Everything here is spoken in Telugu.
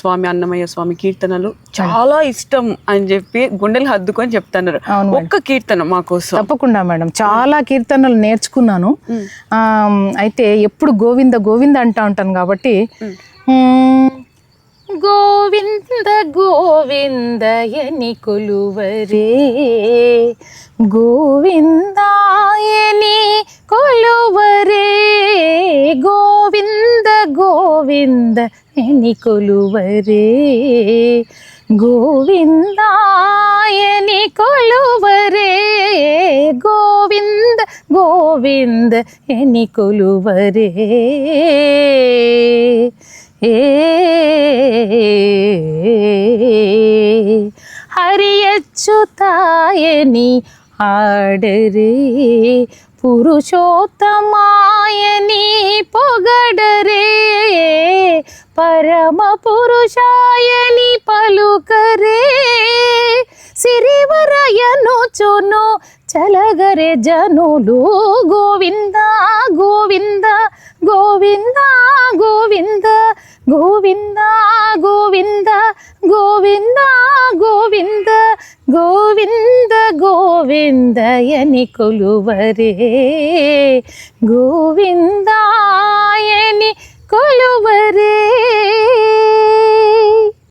స్వామి అన్నమయ్య స్వామి కీర్తనలు చాలా ఇష్టం అని చెప్పి గుండెలు హద్దుకొని చెప్తున్నారు. ఒక్క కీర్తన మా కోసం. తప్పకుండా మేడం, చాలా కీర్తనలు నేర్చుకున్నాను. అయితే ఎప్పుడు గోవింద గోవింద అంటా ఉంటాను కాబట్టి గోవింద గోవిందయని కొలువరే, గోవిందాయని కొలువరే, గోవింద గోవిందయని కొలువరే, గోవిందాయని కొలువరే, గోవింద గోవిందయని కొలువరే. హరి అచ్యుతాయని ఆడరే, పురుషోత్తమాయని పొగడరే, పరమ పురుషాయని పలుకరే, సిరివరయను చును చలగరే జనులు, గోవింద గోవింద గోవింద గోవింద గోవింద గోవింద గోవింద గోవింద గోవింద గోవిందయని కొలువరే, గోవిందాయని కొలువరే.